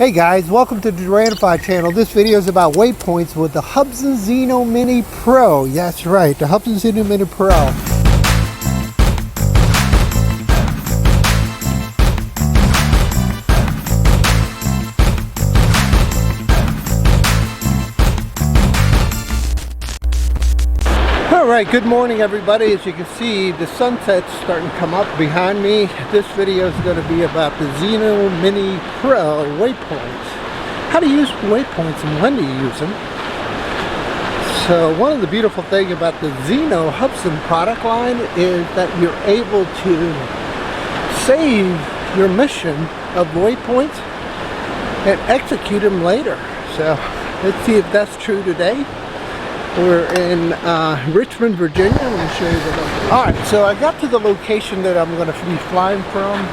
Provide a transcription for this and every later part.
Hey guys, welcome to the Duranify channel. This video is about waypoints with the Hubsan Zino Mini Pro. That's right, the Hubsan Zino Mini Pro. Alright, good morning everybody. As you can see, the sunset's starting to come up behind me. This video is going to be about the Zino Mini Pro waypoints. How to use waypoints and when to use them. So one of the beautiful things about the Zino Hubsan product line is that you're able to save your mission of waypoints and execute them later. So let's see if that's true today. We're in Richmond, Virginia. Let me show you the location. Alright, so I got to the location that I'm going to be flying from.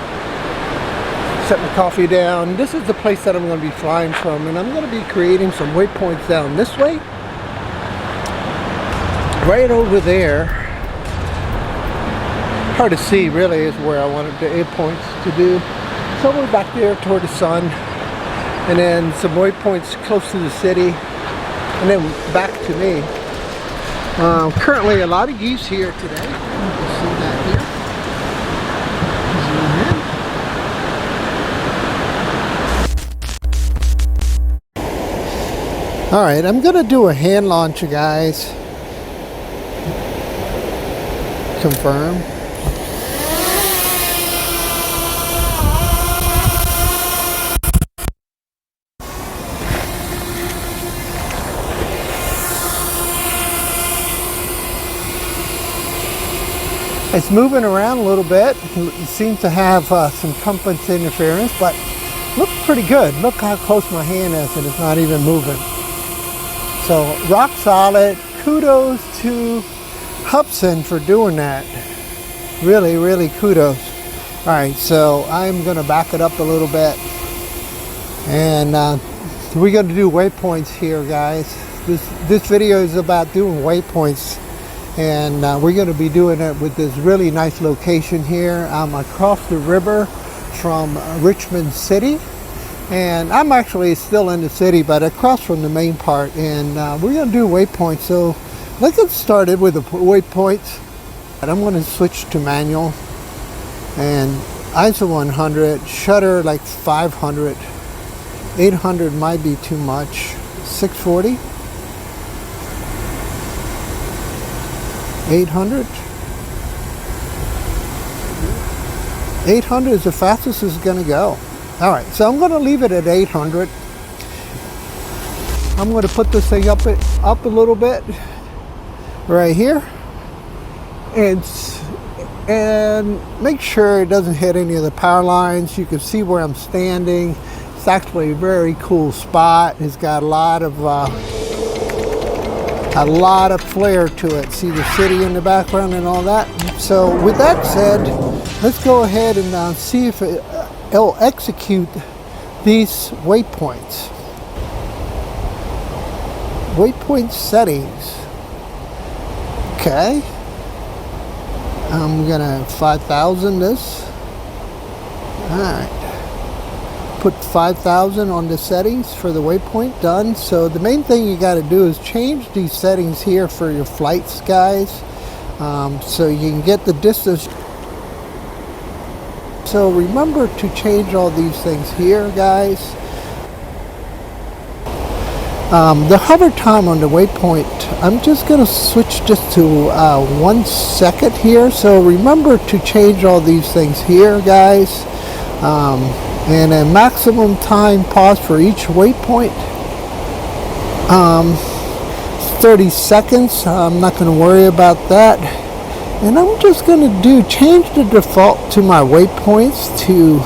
Set my coffee down. This is the place that I'm going to be flying from, and I'm going to be creating some waypoints down this way. Right over there. Hard to see really is where I wanted the waypoints to do. Somewhere back there toward the sun. And then some waypoints close to the city. And then back to me. Currently a lot of geese here today. You can see that here. Alright, I'm going to do a hand launch, you guys. Confirm. It's moving around a little bit. It seems to have some compass interference, but looks pretty good. Look how close my hand is and it's not even moving. So rock solid. Kudos to Hubsan for doing that. Really, really kudos. Alright, so I'm going to back it up a little bit. And we're going to do waypoints here, guys. This video is about doing waypoints. And we're going to be doing it with this really nice location here. I'm across the river from Richmond City. And I'm actually still in the city, but across from the main part. And we're going to do waypoints. So let's get started with the waypoints. And I'm going to switch to manual. And ISO 100, shutter like 500. 800 might be too much. 640. 800. 800 is the fastest it's going to go. Alright, so I'm going to leave it at 800. I'm going to put this thing up a little bit right here and make sure it doesn't hit any of the power lines. You can see where I'm standing. It's actually a very cool spot. It's got a lot of flair to it. See the city in the background and all that. So with that said, let's go ahead and see if it'll execute these waypoints. Waypoint settings. Okay. I'm gonna 5,000 this. Alright. Put 5,000 on the settings for the waypoint. Done. So the main thing you got to do is change these settings here for your flights, guys, so you can get the distance. So remember to change all these things here, guys. The hover time on the waypoint, I'm just going to switch just to 1 second here. So remember to change all these things here, guys. And a maximum time pause for each waypoint, 30 seconds. I'm not going to worry about that. And I'm just going to change the default to my waypoints to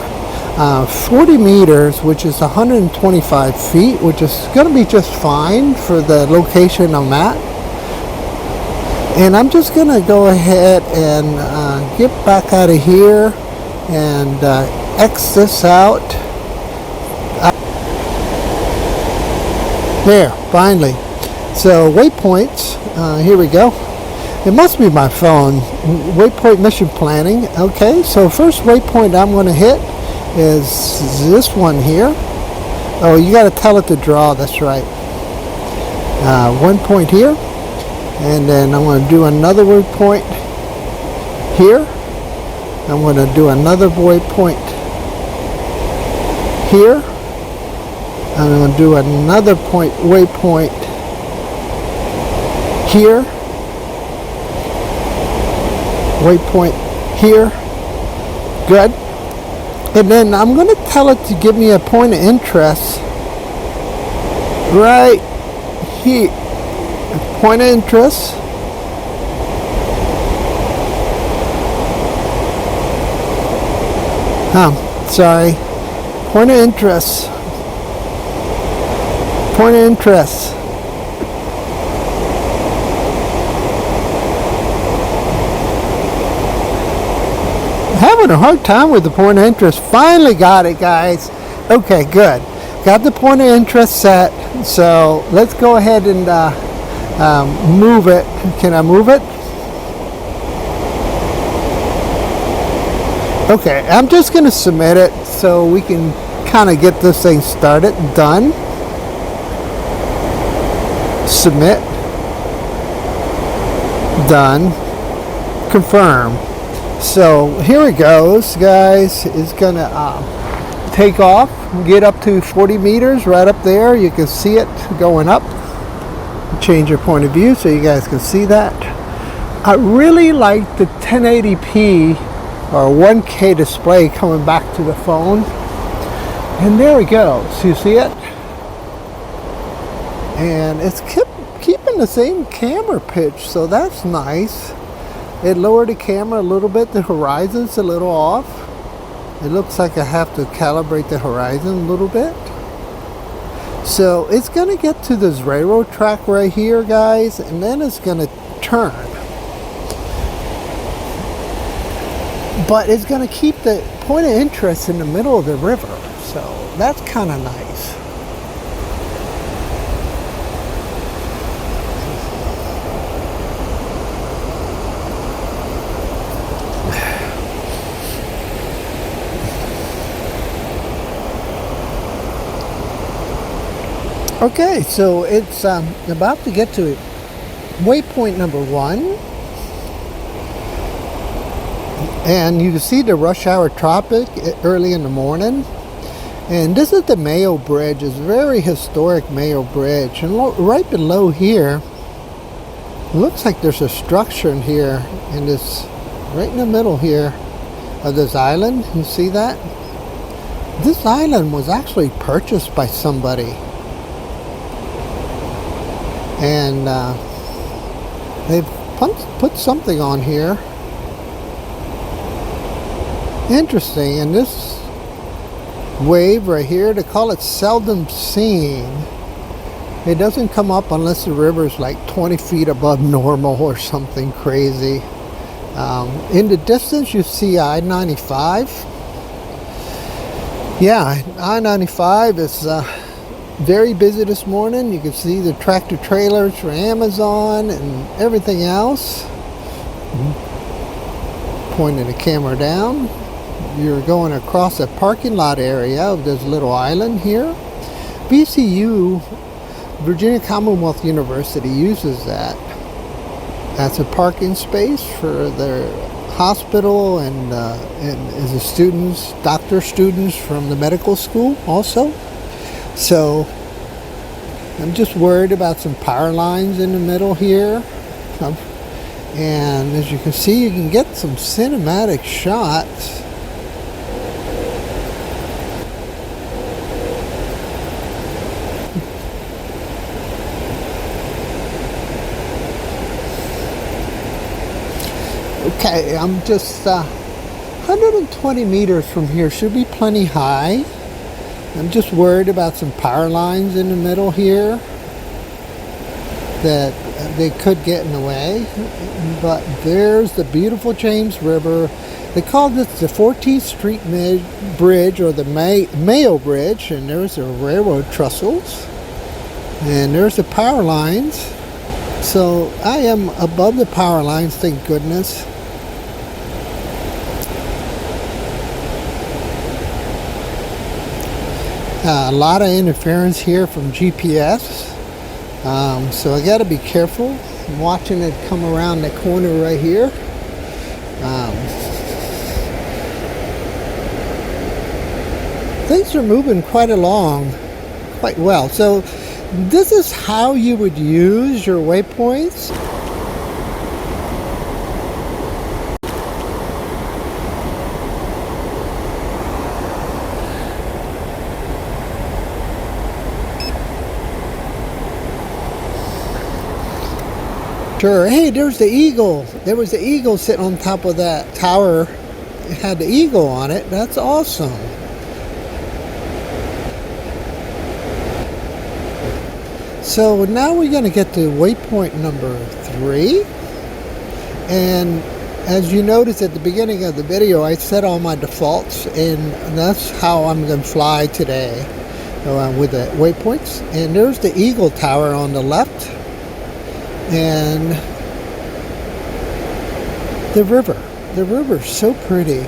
40 meters, which is 125 feet, which is going to be just fine for the location I'm at. And I'm just going to go ahead and get back out of here and X this out. There, finally. So waypoints, here we go. It must be my phone. Waypoint mission planning. Okay, so first waypoint I'm going to hit is this one here. Oh, you got to tell it to draw. That's right. 1 point here, and then I'm going to do another waypoint here. I'm going to do another waypoint here. I'm going to do another waypoint here. Waypoint here. Good. And then I'm going to tell it to give me a point of interest right here. Point of interest. Sorry. Point of interest. Point of interest. Having a hard time with the point of interest. Finally got it, guys. Okay, good. Got the point of interest set. So let's go ahead and move it. Can I move it? Okay, I'm just going to submit it so we can kind of get this thing started. Done. Submit. Done. Confirm. So here it goes, guys. It's going to take off, get up to 40 meters right up there. You can see it going up. Change your point of view so you guys can see that. I really like the 1080p or 1K display coming back to the phone. And there we go. So you see it? And it's keeping the same camera pitch, so that's nice. It lowered the camera a little bit. The horizon's a little off. It looks like I have to calibrate the horizon a little bit. So it's going to get to this railroad track right here, guys, and then it's going to turn. But it's going to keep the point of interest in the middle of the river. So that's kind of nice. Okay, so it's about to get to waypoint number 1. And you can see the rush hour traffic early in the morning. And this is the Mayo Bridge. It's a very historic Mayo Bridge. And right below here, it looks like there's a structure in here, in this, right in the middle here of this island. You see that? This island was actually purchased by somebody. And they've put something on here. Interesting. And this wave right here, they call it seldom seen. It doesn't come up unless the river is like 20 feet above normal or something crazy. In the distance you see I-95. Yeah, I-95 is very busy this morning. You can see the tractor trailers for Amazon and everything else. Pointing the camera down. You're going across a parking lot area of this little island here. VCU, Virginia Commonwealth University, uses that as a parking space for their hospital and as a students, doctor students from the medical school also. So I'm just worried about some power lines in the middle here. And as you can see, you can get some cinematic shots. Okay, I'm just 120 meters from here. Should be plenty high. I'm just worried about some power lines in the middle here that they could get in the way. But there's the beautiful James River. They call this the 14th Street Bridge, or the Mayo Bridge, and there's the railroad trestles, and there's the power lines. So I am above the power lines, thank goodness. A lot of interference here from GPS, so I got to be careful. I'm watching it come around the corner right here. Things are moving quite along quite well. So this is how you would use your waypoints. Sure. Hey, there's the eagle. There was the eagle sitting on top of that tower. It had the eagle on it. That's awesome. So now we're going to get to waypoint number 3. And as you noticed at the beginning of the video, I set all my defaults, and that's how I'm going to fly today with the waypoints. And there's the eagle tower on the left. And the river's so pretty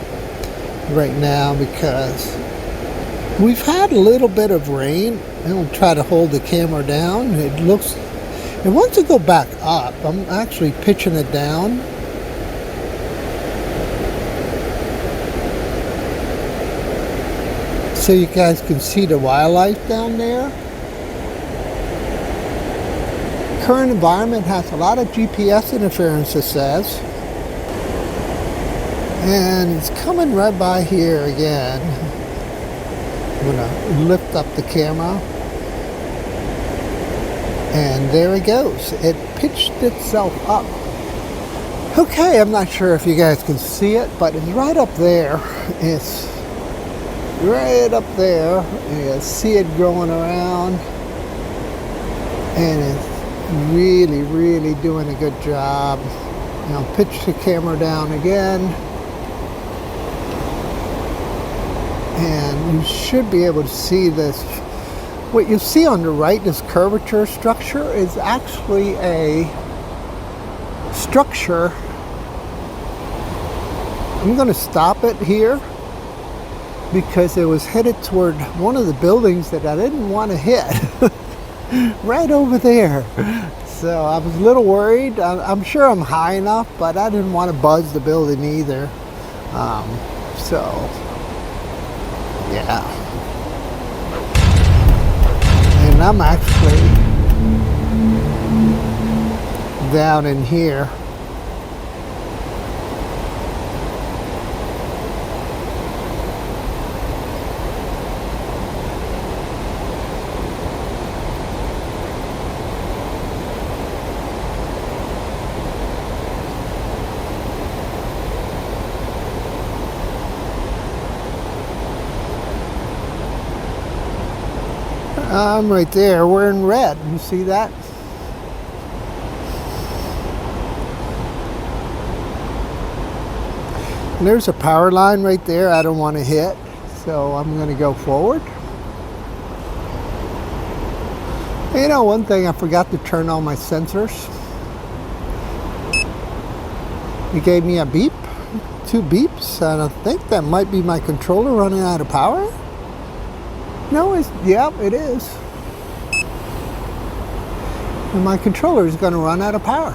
right now because we've had a little bit of rain. I'll try to hold the camera down. It wants to go back up. I'm actually pitching it down. So you guys can see the wildlife down there. Current environment has a lot of GPS interference, it says, and it's coming right by here again. I'm gonna lift up the camera, and there it goes. It pitched itself up. Okay, I'm not sure if you guys can see it, but it's right up there. It's right up there. You see it growing around, and it's really doing a good job. Now pitch the camera down again, and you should be able to see this. What you see on the right, this curvature structure, is actually a structure. I'm going to stop it here because it was headed toward one of the buildings that I didn't want to hit. Right over there. So I was a little worried. I'm sure I'm high enough, but I didn't want to buzz the building either. So yeah. And I'm actually down in here. I'm right there. We're in red. You see that? And there's a power line right there I don't want to hit, so I'm going to go forward. And you know, one thing, I forgot to turn on my sensors. It gave me a beep, 2 beeps, and I think that might be my controller running out of power. No, yep, it is. And my controller is going to run out of power.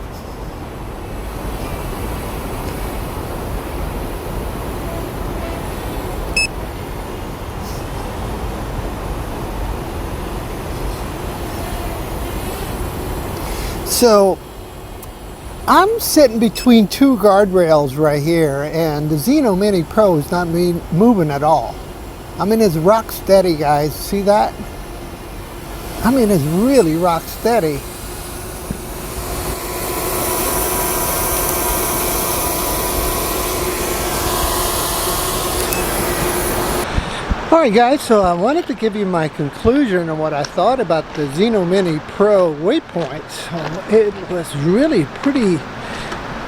So I'm sitting between 2 guardrails right here, and the Zino Mini Pro is not moving at all. I mean, it's rock steady, guys. See that? I mean, it's really rock steady. Alright guys, so I wanted to give you my conclusion on what I thought about the Zino Mini Pro Waypoints. It was really pretty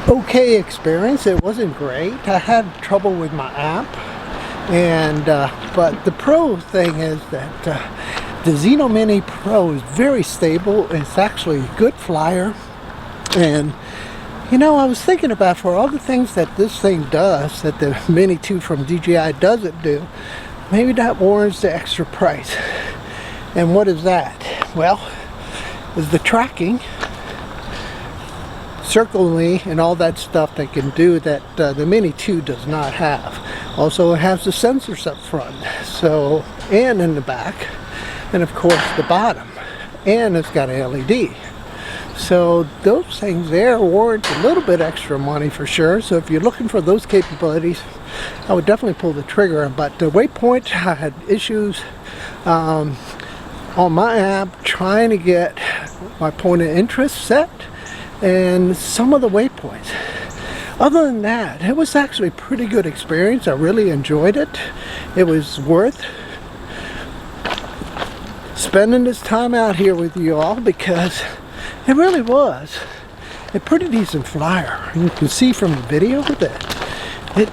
okay experience. It wasn't great. I had trouble with my app. And but the pro thing is that the Zino Mini Pro is very stable. It's actually a good flyer. And you know, I was thinking about, for all the things that this thing does that the Mini 2 from DJI doesn't do, maybe that warrants the extra price. And what is that? Well, is the tracking, circling, and all that stuff they can do that the Mini 2 does not have. Also, it has the sensors up front, so, and in the back, and of course the bottom, and it's got an LED. So those things there warrant a little bit extra money for sure. So if you're looking for those capabilities, I would definitely pull the trigger. But the Waypoint, I had issues on my app trying to get my point of interest set and some of the waypoints. Other than that, it was actually a pretty good experience. I really enjoyed it. It was worth spending this time out here with you all, because it really was a pretty decent flyer. You can see from the video that it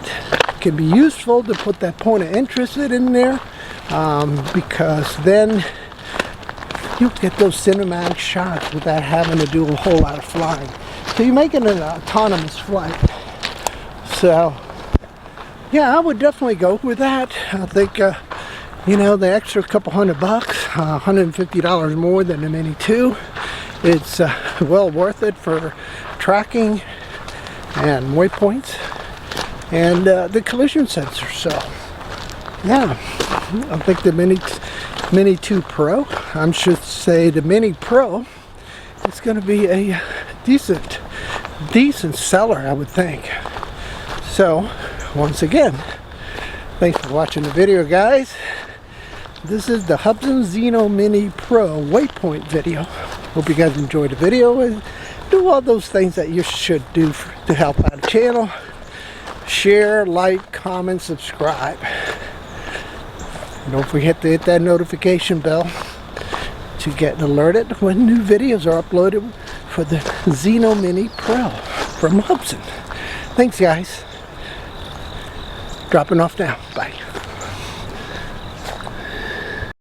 can be useful to put that point of interest in there, because then you get those cinematic shots without having to do a whole lot of flying. So you're making an autonomous flight. So yeah, I would definitely go with that. I think you know, the extra couple $100, $150 more than the Mini 2, it's well worth it for tracking and waypoints and the collision sensor. So yeah, I think the Mini 2 Pro, I should say the Mini Pro, is going to be a decent seller, I would think. So once again, thanks for watching the video, guys. This is the Hubsan Zino Mini Pro Waypoint video. Hope you guys enjoyed the video and do all those things that you should do to help out the channel. Share, like, comment, subscribe. Don't forget to hit that notification bell to get alerted when new videos are uploaded for the Zino Mini Pro from Hubsan. Thanks, guys. Dropping off now. Bye.